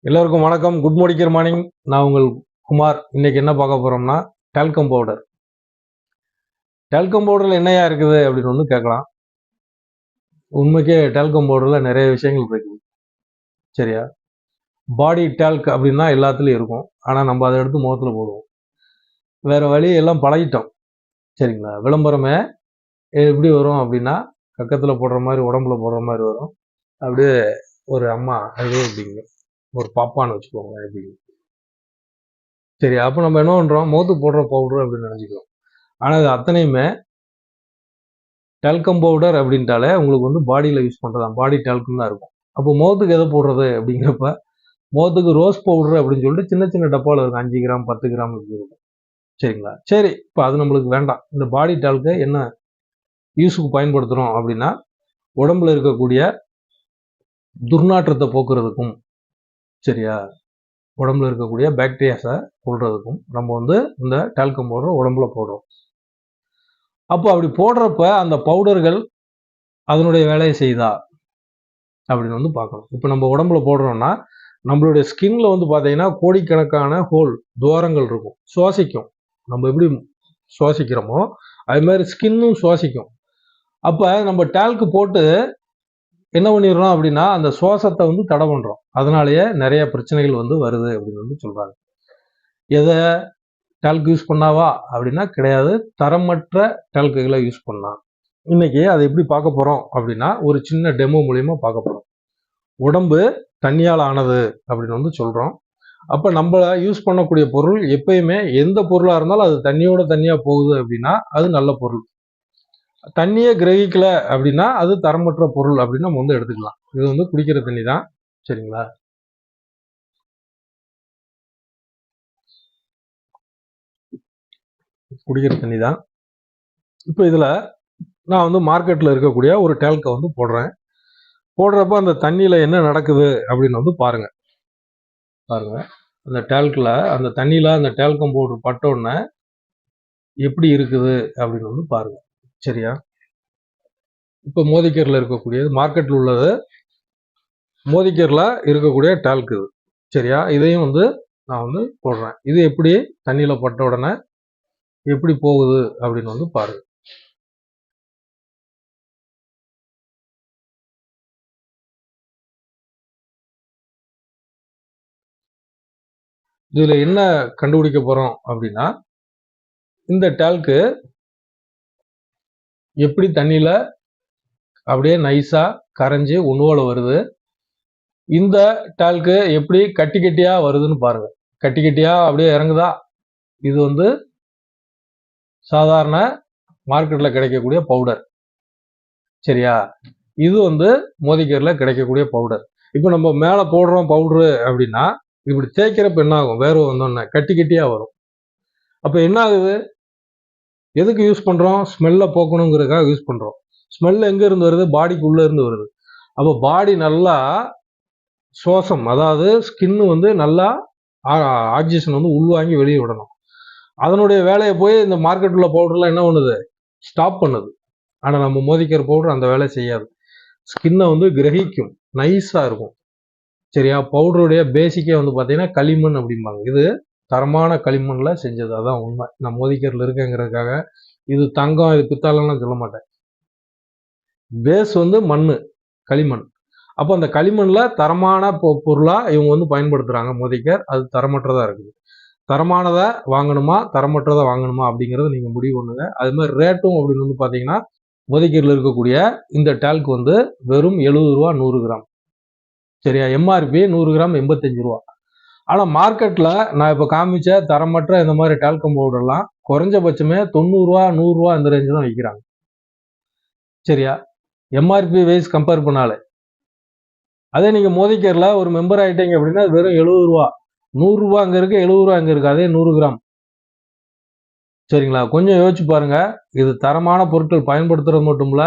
எல்லோருக்கும் வணக்கம். Good morning. நான் உங்கள் குமார். இன்னைக்கு என்ன பார்க்க போறோம்னா டால்கம் பவுடர். டால்கம் பவுடர்ல என்னையா இருக்குது அப்படின்னு வந்து கேட்கலாம். உண்மைக்கே டால்கம் பவுடர்ல நிறைய விஷயங்கள் இருக்குது. சரியா? பாடி டால்க் அப்படின்னா எல்லாத்துலயும் இருக்கும். ஆனா நம்ம அதை எடுத்து முகத்துல போடுவோம். வேற வழி எல்லாம் பழகிட்டோம். சரிங்களா? விளம்பரமே எப்படி வரும் அப்படின்னா கக்கத்துல போடுற மாதிரி உடம்புல போடுற மாதிரி வரும். அப்படியே ஒரு அம்மா அதே அப்படிங்க ஒரு பாப்பான்னு வச்சுக்கோங்க அப்படிங்க. சரி, அப்போ நம்ம என்ன பண்றோம், முகத்துக்கு போடுற பவுடர் அப்படின்னு நினைச்சுக்கிறோம். ஆனா அது அத்தனையுமே டால்கம் பவுடர் அப்படின்ட்டாலே உங்களுக்கு வந்து பாடியில யூஸ் பண்றதான், பாடி டால்கம் தான் இருக்கும். அப்போ முகத்துக்கு எதை போடுறது அப்படிங்கிறப்ப முகத்துக்கு ரோஸ் பவுடர் அப்படின்னு சொல்லிட்டு சின்ன சின்ன டப்பாவில் இருக்கும். 5 கிராம் 10 கிராம் இருக்கும். சரிங்களா? சரி, இப்போ அது நம்மளுக்கு வேண்டாம். இந்த பாடி டால்க்கை என்ன யூஸுக்கு பயன்படுத்துறோம் அப்படின்னா உடம்புல இருக்கக்கூடிய துர்நாற்றத்தை போக்குறதுக்கும், சரியா, உடம்புல இருக்கக்கூடிய பாக்டீரியாஸை கொள்றதுக்கும் நம்ம வந்து இந்த டால்கம் பவுடர் உடம்புல போடுறோம். அப்போ அப்படி போடுறப்ப அந்த பவுடர்கள் அதனுடைய வேலையை செய்தா அப்படின்னு வந்து பார்க்கணும். இப்போ நம்ம உடம்புல போடுறோம்னா நம்மளுடைய ஸ்கின்ல வந்து பார்த்தீங்கன்னா கோடிக்கணக்கான ஹோல் துவாரங்கள் இருக்கும், சுவாசிக்கும். நம்ம எப்படி சுவாசிக்கிறோமோ அது மாதிரி ஸ்கின்னும் சுவாசிக்கும். அப்போ நம்ம டால்க்கு போட்டு என்ன பண்ணிடுறோம் அப்படின்னா அந்த சுவாசத்தை வந்து தடை பண்றோம். அதனாலேயே நிறைய பிரச்சனைகள் வந்து வருது அப்படின்னு வந்து சொல்றாங்க. எதை டால்க் யூஸ் பண்ணாவா அப்படின்னா கிடையாது, தரமற்ற டால்க்குகளை யூஸ் பண்ணா. இன்னைக்கு அதை எப்படி பார்க்க போறோம் அப்படின்னா ஒரு சின்ன டெமோ மூலியமா பார்க்க போறோம். உடம்பு தண்ணியால் ஆனது அப்படின்னு வந்து சொல்றோம். அப்ப நம்ம யூஸ் பண்ணக்கூடிய பொருள் எப்பயுமே எந்த பொருளா இருந்தாலும் அது தண்ணியோட தண்ணியா போகுது அப்படின்னா அது நல்ல பொருள். தண்ணியே கிரகிக்கல அப்படின்னா அது தரமற்ற பொருள் அப்படின்னு நம்ம வந்து எடுத்துக்கலாம். இது வந்து குடிக்கிற தண்ணி தான். சரிங்களா? குடிக்கிற தண்ணி தான். இப்போ இதுல நான் வந்து மார்க்கெட்ல இருக்கக்கூடிய ஒரு டால்க்கை வந்து போடுறேன். போடுறப்ப அந்த தண்ணியில என்ன நடக்குது அப்படின்னு வந்து பாருங்க. அந்த டால்க்ல அந்த தண்ணியில அந்த டால்கம் பவுடர் பட்ட உடனே எப்படி இருக்குது அப்படின்னு வந்து பாருங்க. சரியா? இப்போ மோதிக்கரில் இருக்கக்கூடிய மார்க்கெட்ல உள்ளது, மோதிக்கரில் இருக்கக்கூடிய டால்க் இது. சரியா? இதையும் வந்து நான் வந்து போடுறேன். இது எப்படி தண்ணியில பட்ட உடனே எப்படி போகுது அப்படின்னு வந்து பாருங்க. இதுல என்ன கண்டுபிடிக்க போறோம் அப்படின்னா இந்த டால்க்கு எப்படி தண்ணியில அப்படியே நைஸா கரைஞ்சி ஒண்ணுவோல வருது, இந்த டால்க்கு எப்படி கட்டி கட்டியா வருதுன்னு பாருங்க. கட்டி கட்டியா அப்படியே இறங்குதா? இது வந்து சாதாரண மார்க்கெட்ல கிடைக்கக்கூடிய பவுடர். சரியா? இது வந்து மோதிக்கரில கிடைக்கக்கூடிய பவுடர். இப்போ நம்ம மேல போடுறோம் பவுடரு அப்படின்னா இப்படி தேய்க்கிறப்ப என்ன ஆகும், வேர்வை வந்தோடனே கட்டி கட்டியா வரும். அப்ப என்ன ஆகுது, எதுக்கு யூஸ் பண்றோம், ஸ்மெல்ல போக்கணுங்கிறதுக்காக யூஸ் பண்றோம். ஸ்மெல் எங்க இருந்து வருது, பாடிக்கு உள்ள இருந்து வருது. அப்போ பாடி நல்லா சுவாசம், அதாவது ஸ்கின் வந்து நல்லா ஆக்சிஜன் வந்து உள்வாங்கி வெளியே விடணும். அதனுடைய வேலையை போய் இந்த மார்க்கெட் உள்ள பவுடர்லாம் என்ன பண்ணுது, ஸ்டாப் பண்ணுது. ஆனா நம்ம மோதிக்கிற பவுடர் அந்த வேலை செய்யாது. ஸ்கின்னை வந்து கிரகிக்கும், நைஸா இருக்கும். சரியா? பவுடருடைய பேசிக்கே வந்து பார்த்தீங்கன்னா களிமண் அப்படிம்பாங்க. இது தரமான களிமண்ல செஞ்சது, அதான் உண்மை. நான் மோதிக்கரில் இருக்கேங்கிறதுக்காக இது தங்கம் இது பித்தாளம்லாம் சொல்ல மாட்டேன். பேஸ் வந்து மண்ணு, களிமண். அப்போ அந்த களிமண்ல தரமான பொருளா இவங்க வந்து பயன்படுத்துறாங்க மோதிக்கர். அது தரமற்றதா இருக்குது. தரமானதை வாங்கணுமா தரமற்றதை வாங்கணுமா அப்படிங்கிறத நீங்க முடிவு பண்ணுங்க. அது மாதிரி ரேட்டும் அப்படின்னு வந்து பாத்தீங்கன்னா மோதிக்கரில் இருக்கக்கூடிய இந்த டால்க் வந்து வெறும் 70 ரூபா 100 கிராம். சரியா? எம்ஆர்பி 100 கிராம் 85 ரூபா. ஆனா மார்க்கெட்ல நான் இப்ப காமிச்ச தரமற்ற இந்த மாதிரி டால்கம் பவுடர்லாம் குறைஞ்சபட்சமே 90 ரூபா 100 ரூபா இந்த ரேஞ்சு தான் விற்கிறாங்க. சரியா? எம்ஆர்பி வைஸ் கம்பேர் பண்ணாலே. அதே நீங்க மோதிக்கரில் ஒரு மெம்பர் ஆயிட்டீங்க அப்படின்னா வெறும் 70 ரூபா. 100 ரூபா அங்க இருக்கு, 70 ரூபா அங்க இருக்கு. அதே 100 கிராம். சரிங்களா? கொஞ்சம் யோசிச்சு பாருங்க. இது தரமான பொருட்கள் பயன்படுத்துறது மட்டும் இல்ல,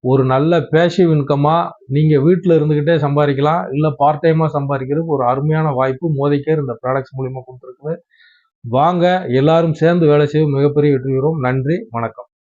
ஒரு நல்ல பேசிவ் இன்கமா நீங்க வீட்டுல இருந்துகிட்டே சம்பாதிக்கலாம். இல்ல பார்ட் டைமா சம்பாதிக்கிறதுக்கு ஒரு அருமையான வாய்ப்பு மோதிக்கர் இந்த ப்ராடக்ட்ஸ் மூலியமா கொடுத்துருக்குது. வாங்க எல்லாரும் சேர்ந்து வேலை செய்வோம், மிகப்பெரிய வெற்றி பெறுவோம். நன்றி, வணக்கம்.